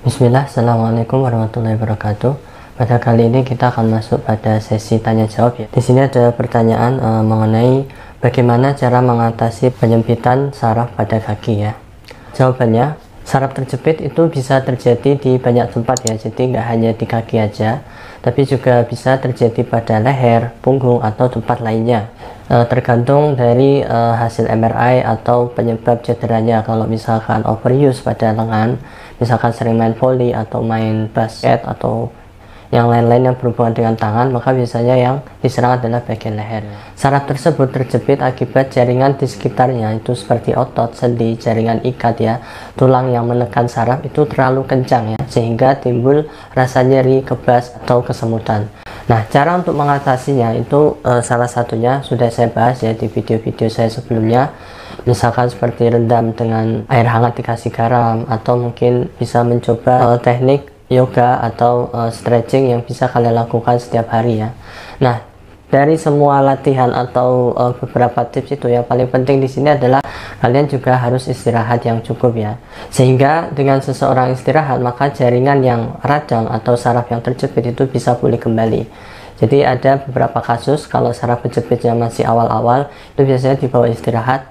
Bismillah, Assalamualaikum warahmatullahi wabarakatuh. Pada kali ini kita akan masuk pada sesi tanya jawab ya. Di sini ada pertanyaan mengenai bagaimana cara mengatasi penyempitan saraf pada kaki ya. Jawabannya, saraf terjepit itu bisa terjadi di banyak tempat ya. Jadi nggak hanya di kaki aja, tapi juga bisa terjadi pada leher, punggung atau tempat lainnya. Tergantung dari hasil MRI atau penyebab cederanya. Kalau misalkan overuse pada lengan, misalkan sering main volley atau main basket atau yang lain-lain yang berhubungan dengan tangan, maka biasanya yang diserang adalah bagian leher. Saraf tersebut terjepit akibat jaringan di sekitarnya, itu seperti otot, sendi, jaringan ikat ya, tulang yang menekan saraf itu terlalu kencang ya, sehingga timbul rasa nyeri, kebas atau kesemutan. Nah, cara untuk mengatasinya itu salah satunya sudah saya bahas ya di video-video saya sebelumnya. Misalkan seperti rendam dengan air hangat dikasih garam, atau mungkin bisa mencoba teknik yoga atau stretching yang bisa kalian lakukan setiap hari ya. Nah, dari semua latihan atau beberapa tips itu yang paling penting di sini adalah kalian juga harus istirahat yang cukup ya. Sehingga dengan seseorang istirahat, maka jaringan yang radang atau saraf yang terjepit itu bisa pulih kembali. Jadi ada beberapa kasus kalau saraf terjepitnya masih awal-awal, itu biasanya di bawah istirahat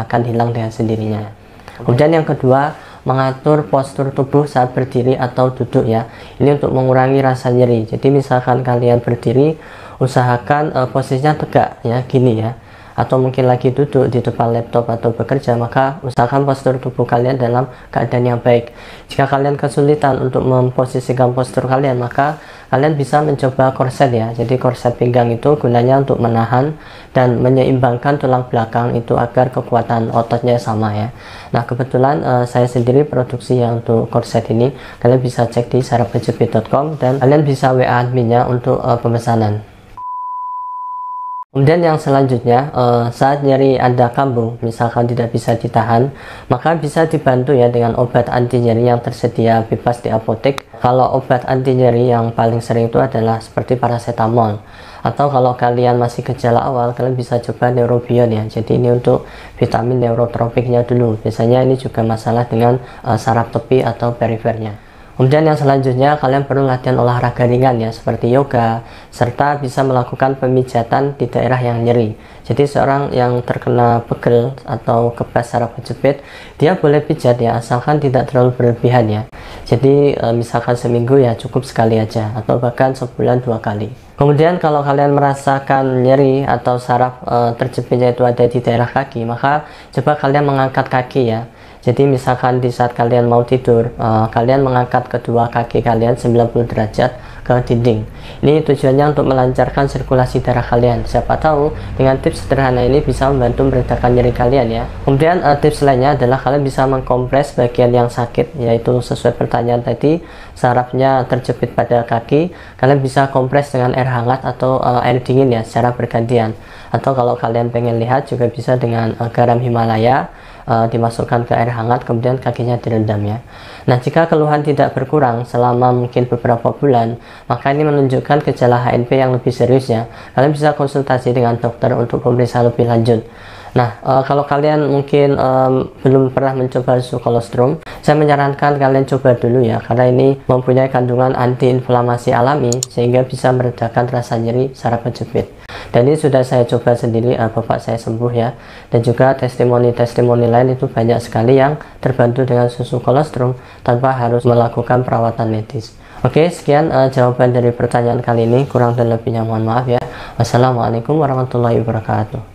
akan hilang dengan sendirinya. Kemudian yang kedua, mengatur postur tubuh saat berdiri atau duduk ya. Ini untuk mengurangi rasa nyeri. Jadi misalkan kalian berdiri, usahakan posisinya tegak ya, gini ya. Atau mungkin lagi duduk di depan laptop atau bekerja, maka usahakan postur tubuh kalian dalam keadaan yang baik. Jika kalian kesulitan untuk memposisikan postur kalian, maka kalian bisa mencoba korset ya. Jadi korset pinggang itu gunanya untuk menahan dan menyeimbangkan tulang belakang itu agar kekuatan ototnya sama ya. Nah, kebetulan saya sendiri produksi yang untuk korset ini. Kalian bisa cek di sarafterjepit.com dan kalian bisa WA adminnya untuk pemesanan. Kemudian yang selanjutnya, saat nyeri Anda kambuh, misalkan tidak bisa ditahan, maka bisa dibantu ya dengan obat anti nyeri yang tersedia bebas di apotek. Kalau obat anti nyeri yang paling sering itu adalah seperti paracetamol. Atau kalau kalian masih gejala awal, kalian bisa coba Neurobion ya. Jadi ini untuk vitamin neurotropiknya dulu. Biasanya ini juga masalah dengan saraf tepi atau perifernya. Kemudian yang selanjutnya, kalian perlu latihan olahraga ringan ya, seperti yoga, serta bisa melakukan pemijatan di daerah yang nyeri. Jadi seorang yang terkena pegel atau kebas saraf terjepit, dia boleh pijat ya, asalkan tidak terlalu berlebihan ya. Jadi misalkan seminggu ya cukup sekali aja, atau bahkan sebulan 2 kali. Kemudian kalau kalian merasakan nyeri atau saraf terjepitnya itu ada di daerah kaki, maka coba kalian mengangkat kaki ya. Jadi misalkan di saat kalian mau tidur, kalian mengangkat kedua kaki kalian 90 derajat ke dinding. Ini tujuannya untuk melancarkan sirkulasi darah kalian. Siapa tahu dengan tips sederhana ini bisa membantu meredakan nyeri kalian ya. Kemudian tips lainnya adalah kalian bisa mengkompres bagian yang sakit, yaitu sesuai pertanyaan tadi, sarafnya terjepit pada kaki, kalian bisa kompres dengan air hangat atau air dingin ya, secara bergantian. Atau kalau kalian pengen lihat juga bisa dengan garam Himalaya, dimasukkan ke air hangat, kemudian kakinya direndam ya. Nah, jika keluhan tidak berkurang selama mungkin beberapa bulan, maka ini menunjukkan gejala HNP yang lebih serius ya. Kalian bisa konsultasi dengan dokter untuk pemeriksaan lebih lanjut. Nah, kalau kalian mungkin belum pernah mencoba susu kolostrum, saya menyarankan kalian coba dulu ya, karena ini mempunyai kandungan antiinflamasi alami sehingga bisa meredakan rasa nyeri saraf terjepit. Dan ini sudah saya coba sendiri, bapak saya sembuh ya. Dan juga testimoni-testimoni lain itu banyak sekali yang terbantu dengan susu kolostrum tanpa harus melakukan perawatan medis. Oke, sekian jawaban dari pertanyaan kali ini. Kurang dan lebihnya mohon maaf ya. Wassalamualaikum warahmatullahi wabarakatuh.